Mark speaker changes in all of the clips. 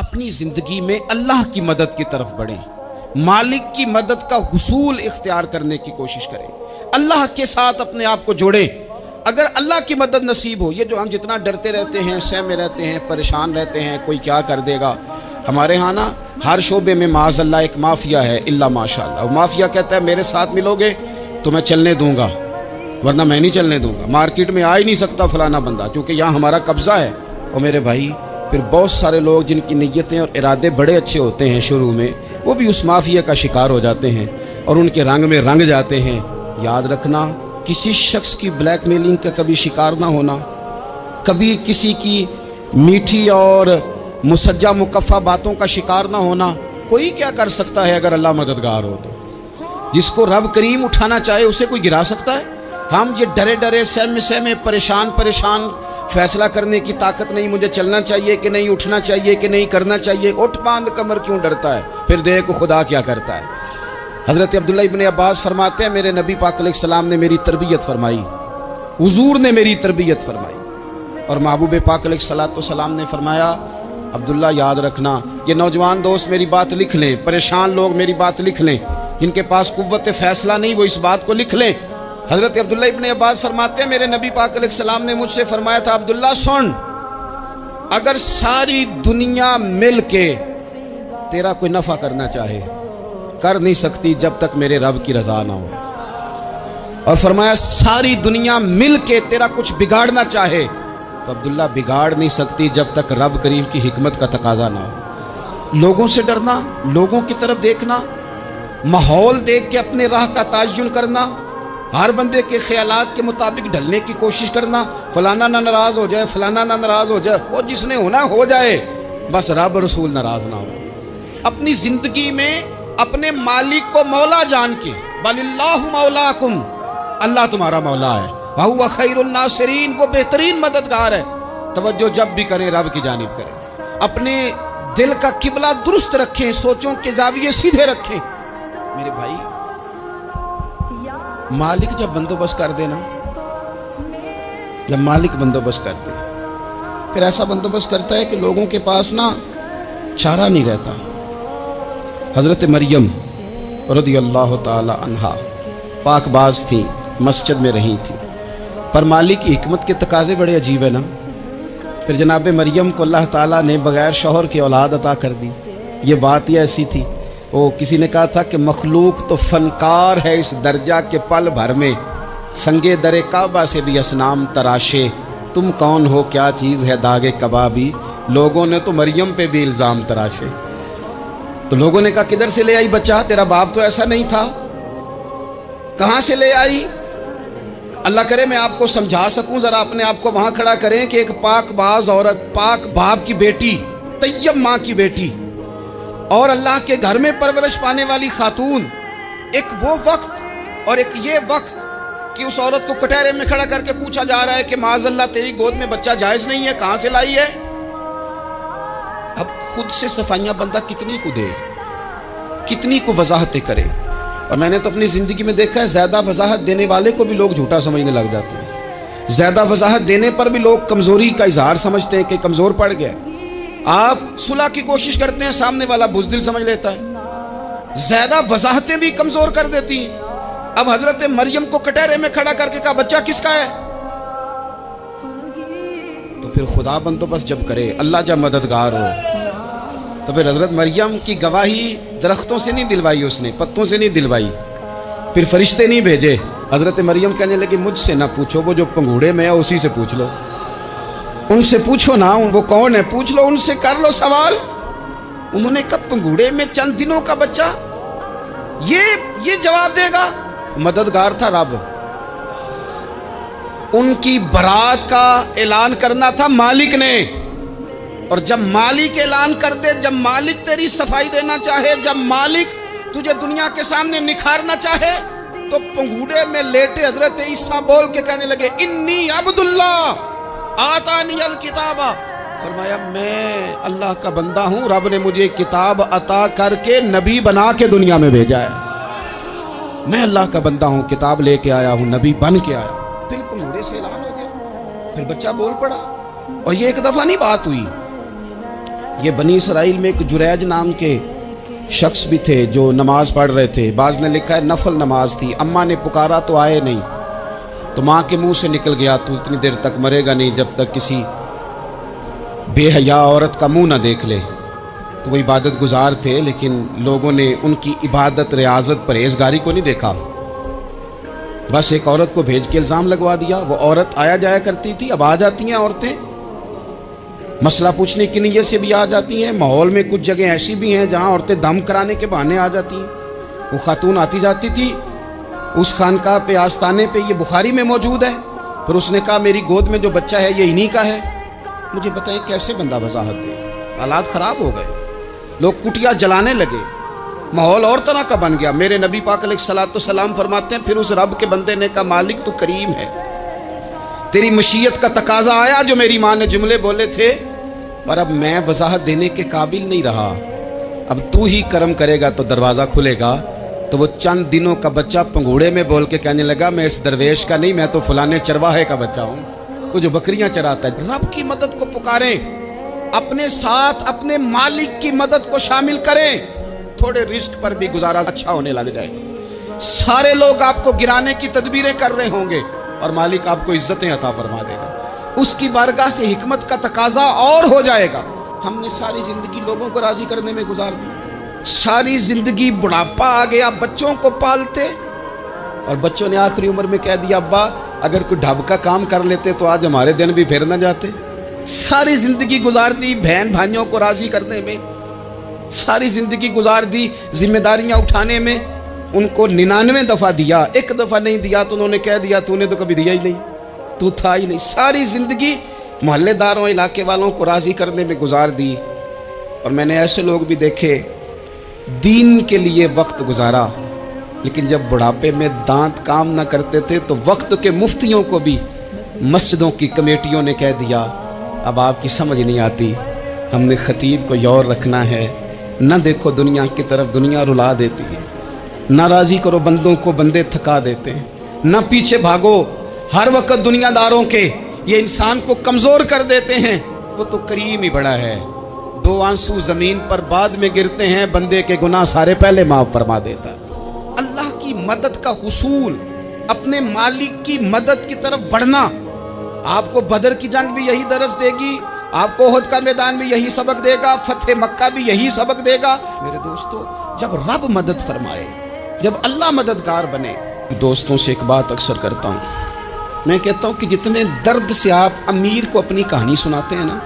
Speaker 1: اپنی زندگی میں اللہ کی مدد کی طرف بڑھیں، مالک کی مدد کا حصول اختیار کرنے کی کوشش کریں، اللہ کے ساتھ اپنے آپ کو جوڑیں۔ اگر اللہ کی مدد نصیب ہو، یہ جو ہم جتنا ڈرتے رہتے ہیں، سہمے رہتے ہیں، پریشان رہتے ہیں کوئی کیا کر دے گا، ہمارے ہاں نا ہر شعبے میں معاذ اللہ ایک مافیا ہے، الا ماشاء اللہ۔ وہ مافیا کہتا ہے میرے ساتھ ملو گے تو میں چلنے دوں گا، ورنہ میں نہیں چلنے دوں گا، مارکیٹ میں آ ہی نہیں سکتا فلانا بندہ، کیونکہ یہاں ہمارا قبضہ ہے۔ اور میرے بھائی پھر بہت سارے لوگ جن کی نیتیں اور ارادے بڑے اچھے ہوتے ہیں شروع میں، وہ بھی اس مافیا کا شکار ہو جاتے ہیں اور ان کے رنگ میں رنگ جاتے ہیں۔ یاد رکھنا، کسی شخص کی بلیک میلنگ کا کبھی شکار نہ ہونا، کبھی کسی کی میٹھی اور مسجع مکفہ باتوں کا شکار نہ ہونا۔ کوئی کیا کر سکتا ہے اگر اللہ مددگار ہو تو؟ جس کو رب کریم اٹھانا چاہے اسے کوئی گرا سکتا ہے؟ ہم یہ ڈرے ڈرے سہمے پریشان فیصلہ کرنے کی طاقت نہیں، مجھے چلنا چاہیے کہ نہیں، اٹھنا چاہیے کہ نہیں، کرنا چاہیے، اٹھ باندھ کمر کیوں ڈرتا ہے؟ پھر دیکھ خدا کیا کرتا ہے۔ حضرت عبداللہ ابن عباس فرماتے ہیں میرے نبی پاک علیہ السلام نے میری تربیت فرمائی، حضور نے میری تربیت فرمائی، اور محبوب پاک علیہ السلام نے فرمایا عبداللہ یاد رکھنا، یہ نوجوان دوست میری بات لکھ لیں، پریشان لوگ میری بات لکھ لیں، جن کے پاس قوت فیصلہ نہیں وہ اس بات کو لکھ لیں۔ حضرت عبداللہ ابن عباس فرماتے ہیں میرے نبی پاک علیہ السلام نے مجھ سے فرمایا تھا عبداللہ سن، اگر ساری دنیا مل کے تیرا کوئی نفع کرنا چاہے کر نہیں سکتی جب تک میرے رب کی رضا نہ ہو، اور فرمایا ساری دنیا مل کے تیرا کچھ بگاڑنا چاہے تو عبداللہ بگاڑ نہیں سکتی جب تک رب کریم کی حکمت کا تقاضا نہ ہو۔ لوگوں سے ڈرنا، لوگوں کی طرف دیکھنا، ماحول دیکھ کے اپنے راہ کا تعین کرنا، ہر بندے کے خیالات کے مطابق ڈھلنے کی کوشش کرنا، فلانا نہ ناراض ہو جائے، فلانا نہ ناراض ہو جائے، وہ جس نے ہونا ہو جائے، بس رب رسول ناراض نہ ہو۔ اپنی زندگی میں اپنے مالک کو مولا جان کے، بل اللہ مولاکم، اللہ تمہارا مولا ہے، وَهُوَ خَيْرُ النَّاصِرِينَ، وہ بہترین مددگار ہے۔ توجہ جب بھی کریں رب کی جانب کریں، اپنے دل کا قبلہ درست رکھیں، سوچوں کے زاویے سیدھے رکھیں۔ میرے بھائی مالک جب بندوبست کر دے نا، جب مالک بندوبست کر دے پھر ایسا بندوبست کرتا ہے کہ لوگوں کے پاس نا چارہ نہیں رہتا۔ حضرت مریم رضی اللہ تعالی عنہا پاک باز تھیں، مسجد میں رہی تھیں، پر مالک کی حکمت کے تقاضے بڑے عجیب ہیں نا۔ پھر جناب مریم کو اللہ تعالیٰ نے بغیر شوہر کی اولاد عطا کر دی۔ یہ بات ہی ایسی تھی، کسی نے کہا تھا کہ مخلوق تو فنکار ہے اس درجہ کے پل بھر میں سنگے در کعبہ سے بھی اصنام تراشے، تم کون ہو کیا چیز ہے داغ کبابی، لوگوں نے تو مریم پہ بھی الزام تراشے۔ تو لوگوں نے کہا کدھر سے لے آئی بچہ، تیرا باپ تو ایسا نہیں تھا، کہاں سے لے آئی؟ اللہ کرے میں آپ کو سمجھا سکوں، ذرا اپنے آپ کو وہاں کھڑا کریں کہ ایک پاک باز عورت، پاک باپ کی بیٹی، طیب ماں کی بیٹی، اور اللہ کے گھر میں پرورش پانے والی خاتون، ایک وہ وقت اور ایک یہ وقت کہ اس عورت کو کٹہرے میں کھڑا کر کے پوچھا جا رہا ہے کہ معاذ اللہ تیری گود میں بچہ جائز نہیں ہے، کہاں سے لائی ہے؟ اب خود سے صفائیاں بندہ کتنی کو دے، کتنی کو وضاحتیں کرے۔ اور میں نے تو اپنی زندگی میں دیکھا ہے زیادہ وضاحت دینے والے کو بھی لوگ جھوٹا سمجھنے لگ جاتے ہیں، زیادہ وضاحت دینے پر بھی لوگ کمزوری کا اظہار سمجھتے ہیں کہ کمزور پڑ گیا۔ آپ صلح کی کوشش کرتے ہیں، سامنے والا بزدل سمجھ لیتا ہے، زیادہ وضاحتیں بھی کمزور کر دیتی ہیں۔ اب حضرت مریم کو کٹہرے میں کھڑا کر کے کہا بچہ کس کا ہے؟ تو پھر خدا بندوبست جب کرے، اللہ جب مددگار ہو، تو پھر حضرت مریم کی گواہی درختوں سے نہیں دلوائی، اس نے پتوں سے نہیں دلوائی، پھر فرشتے نہیں بھیجے۔ حضرت مریم کہنے لگی مجھ سے نہ پوچھو، وہ جو پنگوڑے میں ہے اسی سے پوچھ لو، ان سے پوچھو نا، وہ کون ہے پوچھ لو، ان سے کر لو سوال۔ انہوں نے کہا پنگوڑے میں چند دنوں کا بچہ، یہ جواب دے گا؟ مددگار تھا رب، ان کی برات کا اعلان کرنا تھا مالک نے، اور جب مالک اعلان کر دے، جب مالک تیری صفائی دینا چاہے، جب مالک تجھے دنیا کے سامنے نکھارنا چاہے، تو پنگوڑے میں لیٹے حضرت عیسیٰ بول کے کہنے لگے انی عبداللہ آتانی الکتاب، فرمایا میں اللہ کا بندہ ہوں، رب نے مجھے کتاب عطا کر کے نبی بنا کے دنیا میں بھیجا ہے، میں اللہ کا بندہ ہوں، کتاب لے کے آیا ہوں، نبی بن کے آیا ہوں۔ پھر پنگوڑے سے اعلان ہو گیا، پھر بچہ بول پڑا، اور یہ ایک دفعہ نہیں بات ہوئی، یہ بنی اسرائیل میں ایک جریج نام کے شخص بھی تھے جو نماز پڑھ رہے تھے. بعض نے لکھا ہے نفل نماز تھی. اماں نے پکارا تو آئے نہیں, تو ماں کے منہ سے نکل گیا تو اتنی دیر تک مرے گا نہیں جب تک کسی بے حیا عورت کا منہ نہ دیکھ لے. تو وہ عبادت گزار تھے, لیکن لوگوں نے ان کی عبادت, ریاضت, پرہیزگاری کو نہیں دیکھا. بس ایک عورت کو بھیج کے الزام لگوا دیا. وہ عورت آیا جایا کرتی تھی, اب آ جاتی ہیں عورتیں, مسئلہ پوچھنے کی نیت سے بھی آ جاتی ہیں. ماحول میں کچھ جگہ ایسی بھی ہیں جہاں عورتیں دم کرانے کے بہانے آ جاتی ہیں. وہ خاتون آتی جاتی تھی. اس خانقاہ پہ, آستانے پہ یہ بخاری میں موجود ہے. پھر اس نے کہا میری گود میں جو بچہ ہے یہ انہی کا ہے. مجھے بتائیں کیسے بندہ وضاحت دے. حالات خراب ہو گئے, لوگ کٹیا جلانے لگے, ماحول اور طرح کا بن گیا. میرے نبی پاک علیہ الصلوۃ والسلام فرماتے ہیں پھر اس رب کے بندے نے کہا مالک تو کریم ہے, تیری مشیت کا تقاضا آیا جو میری ماں نے جملے بولے تھے, اور اب میں وضاحت دینے کے قابل نہیں رہا. اب تو ہی کرم کرے گا تو دروازہ کھلے گا. تو وہ چند دنوں کا بچہ پنگوڑے میں بول کے کہنے لگا میں اس درویش کا نہیں, میں تو فلانے چرواہے کا بچہ ہوں, وہ جو بکریاں چراتا ہے. رب کی مدد کو پکاریں, اپنے ساتھ اپنے مالک کی مدد کو شامل کریں, تھوڑے رزق پر بھی گزارا اچھا ہونے لگ جائے. سارے لوگ آپ کو گرانے کی تدبیریں کر رہے ہوں گے اور مالک آپ کو عزتیں عطا فرما دے گا. اس کی بارگاہ سے حکمت کا تقاضا اور ہو جائے گا. ہم نے ساری زندگی لوگوں کو راضی کرنے میں گزار دی. ساری زندگی بڑھاپا آ گیا, بچوں کو پالتے, اور بچوں نے آخری عمر میں کہہ دیا ابا اگر کوئی ڈھب کا کام کر لیتے تو آج ہمارے دن بھی پھر نہ جاتے. ساری زندگی گزار دی بہن بھائیوں کو راضی کرنے میں, ساری زندگی گزار دی ذمہ داریاں اٹھانے میں. ان کو 99 دفعہ دیا, ایک دفعہ نہیں دیا تو انہوں نے کہہ دیا تو نے تو کبھی دیا ہی نہیں, تو تھا ہی نہیں. ساری زندگی محلے داروں, علاقے والوں کو راضی کرنے میں گزار دی. اور میں نے ایسے لوگ بھی دیکھے دین کے لیے وقت گزارا, لیکن جب بڑھاپے میں دانت کام نہ کرتے تھے تو وقت کے مفتیوں کو بھی مسجدوں کی کمیٹیوں نے کہہ دیا اب آپ کی سمجھ نہیں آتی, ہم نے خطیب کو یور رکھنا ہے. نہ دیکھو دنیا کی طرف, دنیا رلا دیتی ہے. نہ راضی کرو بندوں کو, بندے تھکا دیتے ہیں. نہ پیچھے بھاگو ہر وقت دنیا داروں کے, یہ انسان کو کمزور کر دیتے ہیں. وہ تو کریم ہی بڑا ہے, 2 آنسو زمین پر بعد میں گرتے ہیں, بندے کے گناہ سارے پہلے معاف فرما دیتا ہے. اللہ کی مدد کا حصول, اپنے مالک کی مدد کی طرف بڑھنا. آپ کو بدر کی جنگ بھی یہی درس دے گی, آپ کو احد کا میدان بھی یہی سبق دے گا, فتح مکہ بھی یہی سبق دے گا. میرے دوستو, جب رب مدد فرمائے, جب اللہ مددگار بنے. دوستوں سے ایک بات اکثر کرتا ہوں, میں کہتا ہوں کہ جتنے درد سے آپ امیر کو اپنی کہانی سناتے ہیں نا,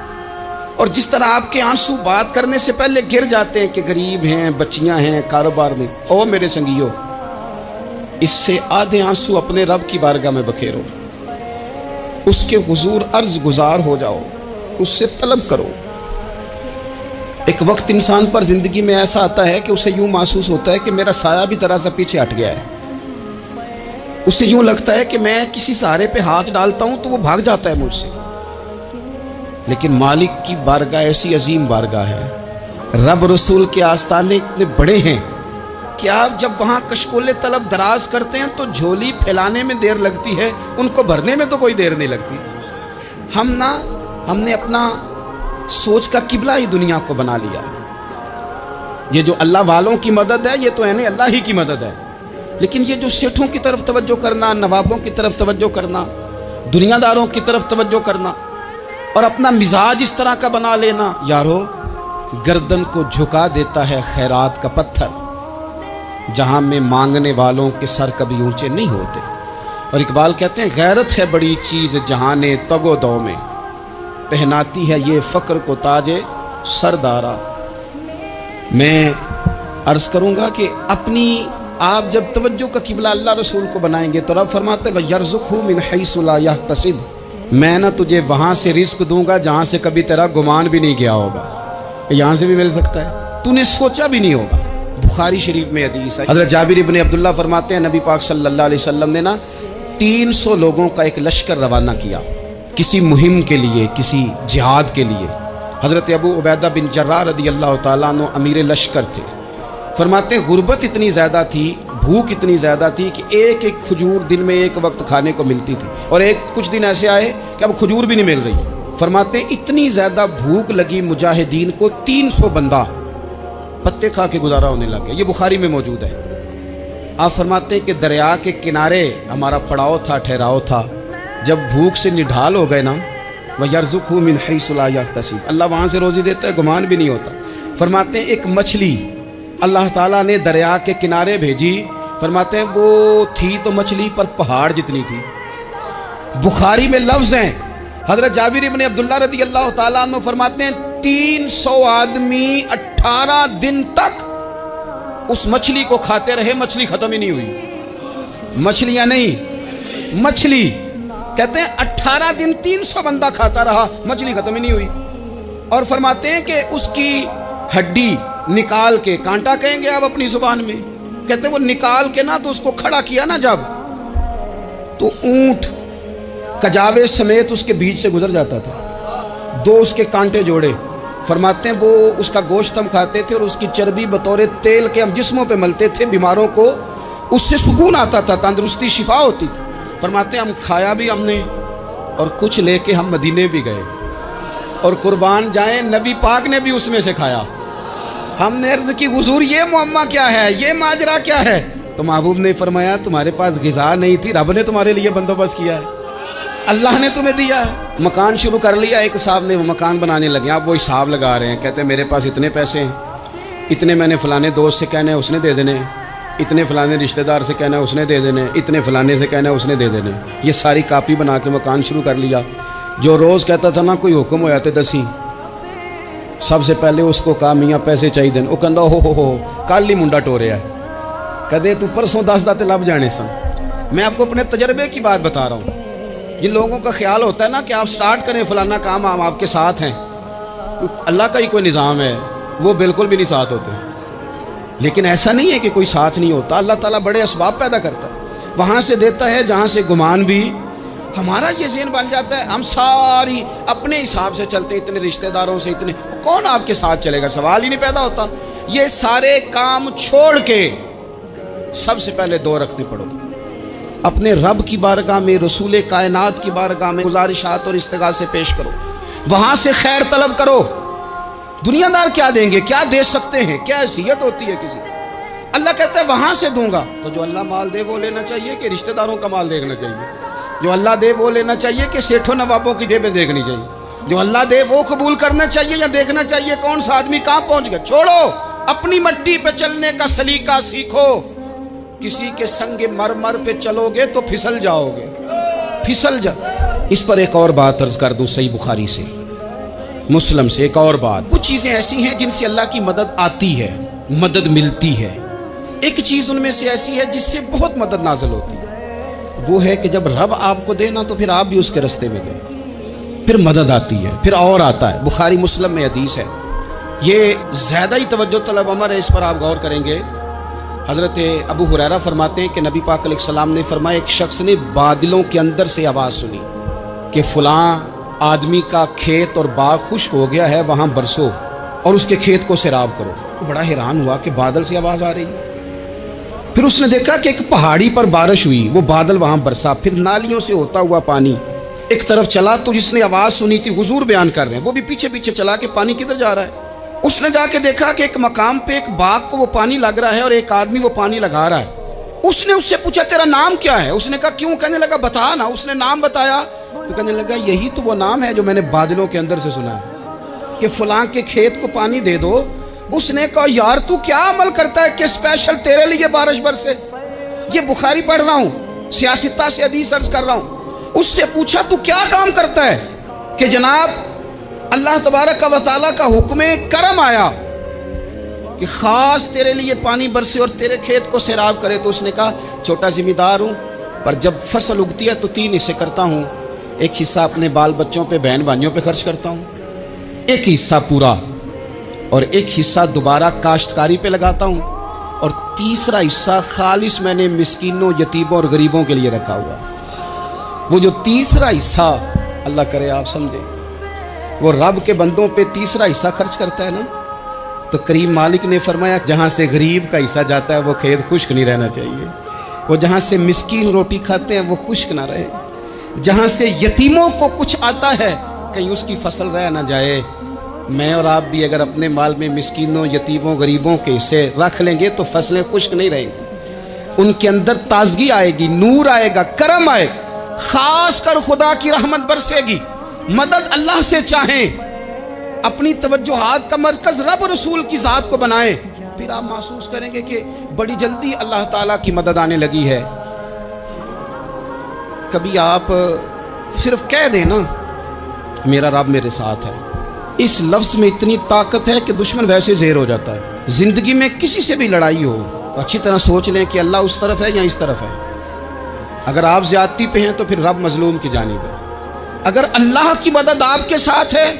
Speaker 1: اور جس طرح آپ کے آنسو بات کرنے سے پہلے گر جاتے ہیں کہ غریب ہیں, بچیاں ہیں, کاروبار نہیں, او میرے سنگیو, اس سے آدھے آنسو اپنے رب کی بارگاہ میں بکھیرو, اس کے حضور عرض گزار ہو جاؤ, اس سے طلب کرو. ایک وقت انسان پر زندگی میں ایسا آتا ہے کہ اسے یوں محسوس ہوتا ہے کہ میرا سایہ بھی ذرا سا پیچھے ہٹ گیا ہے. اسے یوں لگتا ہے کہ میں کسی سہارے پہ ہاتھ ڈالتا ہوں تو وہ بھاگ جاتا ہے مجھ سے. لیکن مالک کی بارگاہ ایسی عظیم بارگاہ ہے, رب رسول کے آستانے اتنے بڑے ہیں کہ آپ جب وہاں کشکول طلب دراز کرتے ہیں تو جھولی پھیلانے میں دیر لگتی ہے, ان کو بھرنے میں تو کوئی دیر نہیں لگتی. ہم نے اپنا سوچ کا قبلہ ہی دنیا کو بنا لیا. یہ جو اللہ والوں کی مدد ہے یہ تو یعنی اللہ ہی کی مدد ہے, لیکن یہ جو سیٹھوں کی طرف توجہ کرنا, نوابوں کی طرف توجہ کرنا, دنیا داروں کی طرف توجہ کرنا, اور اپنا مزاج اس طرح کا بنا لینا, یارو گردن کو جھکا دیتا ہے خیرات کا پتھر, جہاں میں مانگنے والوں کے سر کبھی اونچے نہیں ہوتے. اور اقبال کہتے ہیں غیرت ہے بڑی چیز جہاں تگ و دو میں, پہناتی ہے یہ فقر کو تاج سردارا. میں عرض کروں گا کہ اپنی آپ جب توجہ کا قبلہ اللہ رسول کو بنائیں گے تو رب فرماتے ہیں وَيَرْزُقْهُ مِنْ حَيْثُ لَا يَحْتَسِبُ, میں نہ تجھے وہاں سے رزق دوں گا جہاں سے کبھی تیرا گمان بھی نہیں گیا ہوگا. یہاں سے بھی مل سکتا ہے, تو نے سوچا بھی نہیں ہوگا. بخاری شریف میں حدیث ہے, حضرت جابر ابن عبداللہ فرماتے ہیں نبی پاک صلی اللہ علیہ وسلم نے نا 300 لوگوں کا ایک لشکر روانہ کیا کسی مہم کے لیے, کسی جہاد کے لیے. حضرت ابو عبیدہ بن جراح رضی اللہ تعالیٰ عنہ امیر لشکر تھے. فرماتے ہیں غربت اتنی زیادہ تھی, بھوک اتنی زیادہ تھی کہ ایک ایک کھجور دن میں ایک وقت کھانے کو ملتی تھی, اور کچھ دن ایسے آئے کہ اب کھجور بھی نہیں مل رہی. فرماتے ہیں اتنی زیادہ بھوک لگی مجاہدین کو 300 بندہ پتے کھا کے گزارا ہونے لگ گیا. یہ بخاری میں موجود ہے. آپ فرماتے ہیں کہ دریا کے کنارے ہمارا پڑاؤ تھا, ٹھہراؤ تھا. جب بھوک سے نڈھال ہو گئے نا, وَيَرْزُقْهُ مِنْ حَيْثُ لَا يَحْتَسِبُ, اللہ وہاں سے روزی دیتا ہے, گمان بھی نہیں ہوتا. فرماتے ہیں ایک مچھلی اللہ تعالیٰ نے دریا کے کنارے بھیجی. فرماتے ہیں وہ تھی تو مچھلی پر پہاڑ جتنی تھی. بخاری میں لفظ ہیں, حضرت جابر ابن عبداللہ رضی اللہ تعالیٰ عنہ فرماتے ہیں 300 آدمی 18 دن تک اس مچھلی کو کھاتے رہے, مچھلی ختم ہی نہیں ہوئی. مچھلیاں نہیں, مچھلی. کہتے ہیں 18 دن 300 بندہ کھاتا رہا, مچھلی ختم ہی نہیں ہوئی. اور فرماتے ہیں کہ اس کی ہڈی نکال کے, کانٹا کہیں گے آپ اپنی زبان میں, کہتے ہیں وہ نکال کے نا تو اس کو کھڑا کیا نا جب, تو اونٹ کجاوے سمیت اس کے بیچ سے گزر جاتا تھا. 2 اس کے کانٹے جوڑے. فرماتے ہیں وہ اس کا گوشت ہم کھاتے تھے اور اس کی چربی بطور تیل کے ہم جسموں پہ ملتے تھے. بیماروں کو اس سے سکون آتا تھا, تندرستی شفا ہوتی تھی. فرماتے ہیں ہم کھایا بھی ہم نے, اور کچھ لے کے ہم مدینے بھی گئے, اور قربان جائیں نبی پاک نے بھی اس میں سے کھایا. ہم نے عرض کی حضور یہ معمہ کیا ہے, یہ ماجرا کیا ہے؟ تو محبوب نے فرمایا تمہارے پاس غذا نہیں تھی, رب نے تمہارے لیے بندوبست کیا ہے, اللہ نے تمہیں دیا ہے. مکان شروع کر لیا, ایک صاحب نے وہ مکان بنانے لگے. آپ وہ حساب لگا رہے ہیں, کہتے ہیں میرے پاس اتنے پیسے ہیں, اتنے میں نے فلانے دوست سے کہنا ہے اس نے دے دینے, اتنے فلانے رشتہ دار سے کہنا ہے اس نے دے دینے, اتنے فلانے سے کہنا ہے اس نے دے دینے. یہ ساری کاپی بنا کے مکان شروع کر لیا. جو روز کہتا تھا نا کوئی حکم ہو جاتے دسی, سب سے پہلے اس کو کہا میاں پیسے چاہیے دین. وہ کہندا ہو کل ہی منڈا ٹوریا ہے, کدے تو پرسوں 10 داتے لب جانے سن. میں آپ کو اپنے تجربے کی بات بتا رہا ہوں. جن لوگوں کا خیال ہوتا ہے نا کہ آپ سٹارٹ کریں فلانا کام, ہم آپ کے ساتھ ہیں, اللہ کا ہی کوئی نظام ہے, وہ بالکل بھی نہیں ساتھ ہوتے. لیکن ایسا نہیں ہے کہ کوئی ساتھ نہیں ہوتا, اللہ تعالیٰ بڑے اسباب پیدا کرتا ہے, وہاں سے دیتا ہے جہاں سے گمان بھی. ہمارا یہ ذہن بن جاتا ہے ہم ساری اپنے حساب سے چلتے, اتنے رشتہ داروں سے اتنے, کون آپ کے ساتھ چلے گا, سوال ہی نہیں پیدا ہوتا. یہ سارے کام چھوڑ کے سب سے پہلے 2 رکعتیں پڑھو, اپنے رب کی بارگاہ میں, رسول کائنات کی بارگاہ میں گزارشات اور استغاثے پیش کرو, وہاں سے خیر طلب کرو. دنیا دار کیا دیں گے, کیا دے سکتے ہیں, کیا حیثیت ہوتی ہے کسی. اللہ کہتا ہے وہاں سے دوں گا. تو جو اللہ مال دے وہ لینا چاہیے کہ رشتہ داروں کا مال دیکھنا چاہیے؟ جو اللہ دے وہ لینا چاہیے کہ سیٹھوں نوابوں کی جیبیں دیکھنی چاہیے؟ جو اللہ دے وہ قبول کرنا چاہیے یا دیکھنا چاہیے کون سا آدمی کہاں پہنچ گیا؟ چھوڑو, اپنی مٹی پہ چلنے کا سلیقہ سیکھو. کسی کے سنگ مرمر پہ چلو گے تو پھسل جاؤ گے, پھسل جا. اس پر ایک اور بات عرض کر دوں, صحیح بخاری سے, مسلم سے ایک اور بات. کچھ چیزیں ایسی ہیں جن سے اللہ کی مدد آتی ہے, مدد ملتی ہے. ایک چیز ان میں سے ایسی ہے جس سے بہت مدد نازل ہوتی ہے, وہ ہے کہ جب رب آپ کو دے نا تو پھر آپ بھی اس کے رستے میں دیں, پھر مدد آتی ہے, پھر اور آتا ہے. بخاری مسلم میں حدیث ہے, یہ زیادہ ہی توجہ طلب امر ہے, اس پر آپ غور کریں گے. حضرت ابو ہریرہ فرماتے ہیں کہ نبی پاک علیہ السلام نے فرمایا ایک شخص نے بادلوں کے اندر سے آواز سنی کہ فلاں آدمی کا کھیت اور باغ خشک ہو گیا ہے, وہاں برسو اور اس کے کھیت کو سیراب کرو. وہ بڑا حیران ہوا کہ بادل سے آواز آ رہی ہے. پھر اس نے دیکھا کہ ایک پہاڑی پر بارش ہوئی, وہ بادل وہاں برسا, پھر نالیوں سے ہوتا ہوا پانی ایک طرف چلا. تو جس نے آواز سنی تھی, حضور بیان کر رہے ہیں, وہ بھی پیچھے پیچھے چلا کہ پانی کدھر جا رہا ہے. اس نے جا کے دیکھا کہ ایک مقام پہ ایک باغ کو وہ پانی لگ رہا ہے اور ایک آدمی وہ پانی لگا رہا ہے. اس نے اس سے پوچھا تیرا نام کیا ہے؟ اس نے کہا کیوں؟ کہنے لگا بتا نا. اس نے نام بتایا تو کہنے لگا یہی تو وہ نام ہے جو میں نے بادلوں کے اندر سے سنا ہے کہ فلاں کے کھیت کو پانی دے دو. اس نے کہا یار تو کیا عمل کرتا ہے کہ اسپیشل تیرے لیے بارش برسے. یہ بخاری پڑھ رہا ہوں, سیاستہ سے حدیث عرض کر رہا ہوں. اس سے پوچھا تو کیا کام کرتا ہے کہ جناب اللہ تبارک و تعالیٰ کا حکم کرم آیا کہ خاص تیرے لیے پانی برسے اور تیرے کھیت کو سیراب کرے. تو اس نے کہا چھوٹا ذمہ دار ہوں, پر جب فصل اگتی ہے تو 3 حصے کرتا ہوں. ایک حصہ اپنے بال بچوں پہ, بہن بھائیوں پہ خرچ کرتا ہوں, ایک حصہ پورا, اور ایک حصہ دوبارہ کاشتکاری پہ لگاتا ہوں, اور تیسرا حصہ خالص میں نے مسکینوں, یتیموں اور غریبوں کے لیے رکھا ہوا. وہ جو تیسرا حصہ, اللہ کرے آپ سمجھیں, وہ رب کے بندوں پہ تیسرا حصہ خرچ کرتا ہے نا, تو کریم مالک نے فرمایا جہاں سے غریب کا حصہ جاتا ہے وہ کھیت خشک نہیں رہنا چاہیے. وہ جہاں سے مسکین روٹی کھاتے ہیں وہ خشک نہ رہے. جہاں سے یتیموں کو کچھ آتا ہے کہیں اس کی فصل رہ نہ جائے. میں اور آپ بھی اگر اپنے مال میں مسکینوں، یتیموں، غریبوں کے حصے رکھ لیں گے تو فصلیں خشک نہیں رہیں گی. ان کے اندر تازگی آئے گی، نور آئے گا، کرم آئے گا. خاص کر خدا کی رحمت برسے گی. مدد اللہ سے چاہیں، اپنی توجہات کا مرکز رب رسول کی ذات کو بنائیں، پھر آپ محسوس کریں گے کہ بڑی جلدی اللہ تعالیٰ کی مدد آنے لگی ہے. کبھی آپ صرف کہہ دیں نا میرا رب میرے ساتھ ہے، اس لفظ میں اتنی طاقت ہے کہ دشمن ویسے زہر ہو جاتا ہے. زندگی میں کسی سے بھی لڑائی ہو تو اچھی طرح سوچ لیں کہ اللہ اس طرف ہے یا اس طرف ہے. اگر آپ زیادتی پہ ہیں تو پھر رب مظلوم کی جانب ہے. اگر اللہ کی مدد آپ کے ساتھ ہے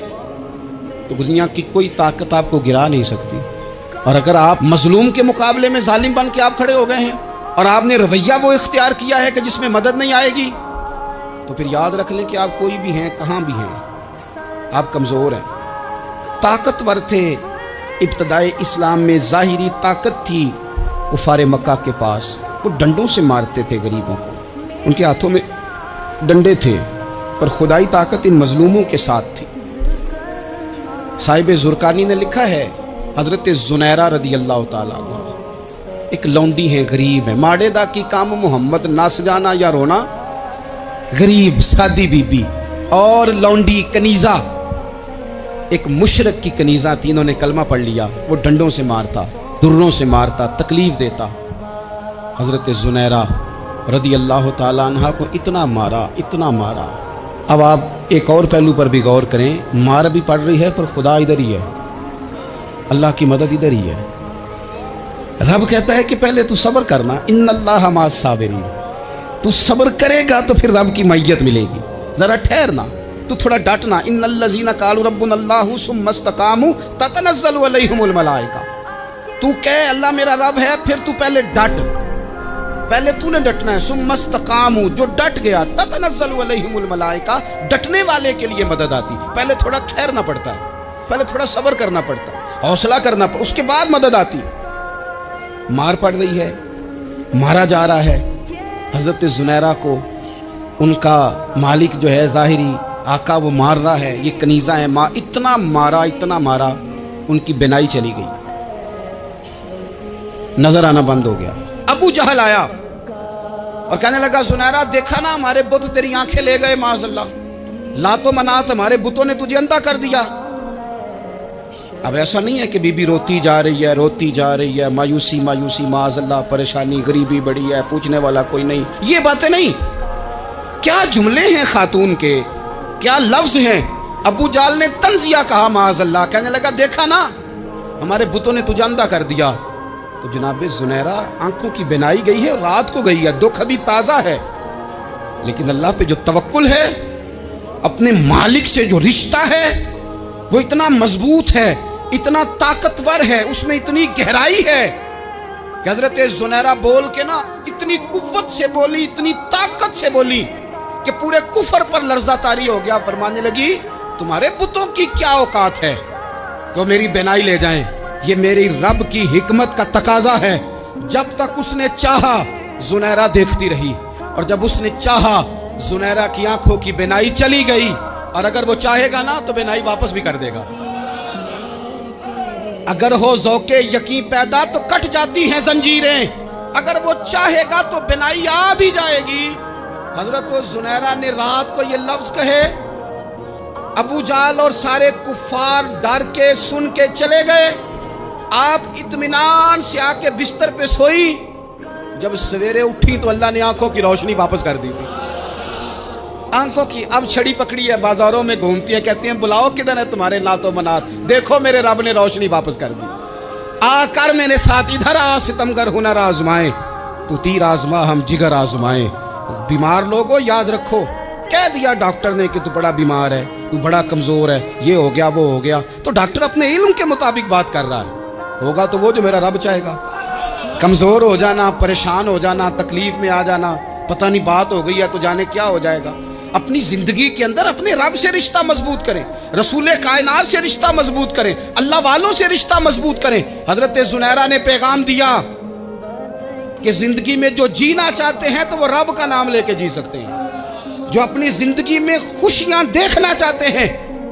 Speaker 1: تو دنیا کی کوئی طاقت آپ کو گرا نہیں سکتی. اور اگر آپ مظلوم کے مقابلے میں ظالم بن کے آپ کھڑے ہو گئے ہیں اور آپ نے رویہ وہ اختیار کیا ہے کہ جس میں مدد نہیں آئے گی، تو پھر یاد رکھ لیں کہ آپ کوئی بھی ہیں، کہاں بھی ہیں، آپ کمزور ہیں. طاقتور تھے ابتدائے اسلام میں، ظاہری طاقت تھی کفار مکہ کے پاس. وہ ڈنڈوں سے مارتے تھے غریبوں کو، ان کے ہاتھوں میں ڈنڈے تھے، پر خدائی طاقت ان مظلوموں کے ساتھ تھی. صاحب زرقانی نے لکھا ہے حضرت زنیرہ رضی اللہ تعالیٰ عنہ ایک لونڈی ہیں، غریب ہیں. ماڑے دا کی کام محمد ناس جانا یا رونا، غریب سادی بی بی اور لونڈی کنیزہ، ایک مشرک کی کنیزہ تھی. انہوں نے کلمہ پڑھ لیا. وہ ڈنڈوں سے مارتا، دروں سے مارتا، تکلیف دیتا. حضرت زنیرہ رضی اللہ تعالیٰ عنہ کو اتنا مارا، اتنا مارا. اب آپ ایک اور پہلو پر بھی غور کریں، مار بھی پڑ رہی ہے پر خدا ادھر ہی ہے، اللہ کی مدد ادھر ہی ہے. رب کہتا ہے کہ پہلے تو صبر کرنا، ان اللہ مع الصابرین. تو صبر کرے گا تو پھر رب کی معیت ملے گی. ذرا ٹھہرنا، تو تھوڑا ڈٹنا. ان الذین قالوا ربنا اللہ ثم استقاموا تتنزل علیہم الملائکہ. تو کہے اللہ میرا رب ہے، پھر تو پہلے ڈٹ، پہلے تو نے ڈٹنا ہے. ثم استقاموا، جو ڈٹ گیا، تتنزل علیہم الملائکہ، ڈٹنے والے کے لیے مدد آتی. پہلے تھوڑا ٹھہرنا پڑتا ہے، پہلے تھوڑا صبر کرنا پڑتا ہے، حوصلہ کرنا پڑتا، اس کے بعد مدد آتی. مار پڑ رہی ہے، مارا جا رہا ہے. حضرت زنیرہ کو ان کا مالک جو ہے ظاہری آقا وہ مار رہا ہے. یہ کنیزہ ہے، اتنا مارا، اتنا مارا، ان کی بینائی چلی گئی، نظر آنا بند ہو گیا. ابو جہل آیا اور کہنے لگا زنیرہ دیکھا نا ہمارے بت تیری آنکھیں لے گئے، معاذ اللہ، لات و منات ہمارے بتوں نے تجھے اندھا کر دیا. اب ایسا نہیں ہے کہ بی بی روتی جا رہی ہے، روتی جا رہی ہے، مایوسی مایوسی، معاذ اللہ، پریشانی، غریبی بڑی ہے، پوچھنے والا کوئی نہیں. یہ باتیں نہیں. کیا جملے ہیں خاتون کے، کیا لفظ ہیں. ابو جہل نے تنزیہ کہا، معاذ اللہ، کہنے لگا دیکھا نا ہمارے بتوں نے تجھے اندھا کر دیا. تو جناب زنیرہ آنکھوں کی بینائی گئی ہے، رات کو گئی ہے، دکھ ابھی تازہ ہے، لیکن اللہ پہ جو توکل ہے، اپنے مالک سے جو رشتہ ہے وہ اتنا مضبوط ہے، اتنا طاقتور ہے، اس میں اتنی گہرائی ہے کہ حضرت زنیرہ بول کے نا اتنی قوت سے بولی، اتنی طاقت سے بولی کہ پورے کفر پر لرزہ طاری ہو گیا. فرمانے لگی تمہارے بتوں کی کیا اوقات ہے کہ میری بینائی لے جائیں. یہ میری رب کی حکمت کا تقاضا ہے. جب تک اس نے چاہا زنیرہ دیکھتی رہی، اور جب اس نے چاہا زنیرہ کی آنکھوں کی بینائی چلی گئی. اور اگر وہ چاہے گا نا تو بینائی واپس بھی کر دے گا. اگر ہو ذوق یقین پیدا تو کٹ جاتی ہیں زنجیریں، اگر وہ چاہے گا تو بینائی آ بھی جائے گی. حضرت زنیرہ نے رات کو یہ لفظ کہے، ابو جہل اور سارے کفار ڈر کے سن کے چلے گئے. آپ اطمینان سے آ کے بستر پہ سوئی. جب سویرے اٹھی تو اللہ نے آنکھوں کی روشنی واپس کر دی تھی. آنکھوں کی اب چھڑی پکڑی ہے، بازاروں میں گھومتی ہے، کہتی ہیں بلاؤ کدھر ہے تمہارے نات و منات. دیکھو میرے رب نے روشنی واپس کر دی. آ کر میرے ساتھ ادھر آ، ستمگر ہنر آزمائیں، تو تیر آزما ہم جگر آزمائیں. بیمار لوگوں یاد رکھو، کہہ دیا ڈاکٹر نے کہ تو بڑا بیمار ہے، تو بڑا کمزور ہے، یہ ہو گیا وہ ہو گیا، تو ڈاکٹر اپنے علم کے مطابق بات کر رہا ہے. ہوگا تو وہ جو میرا رب چاہے گا. کمزور ہو جانا، پریشان ہو جانا، تکلیف میں آ جانا، پتہ نہیں بات ہو گئی ہے تو جانے کیا ہو جائے گا. اپنی زندگی کے اندر اپنے رب سے رشتہ مضبوط کریں، رسول کائنات سے رشتہ مضبوط کریں، اللہ والوں سے رشتہ مضبوط کریں. حضرت زنیرہ نے پیغام دیا کہ زندگی میں جو جینا چاہتے ہیں تو وہ رب کا نام لے کے جی سکتے ہیں. جو اپنی زندگی میں خوشیاں دیکھنا چاہتے ہیں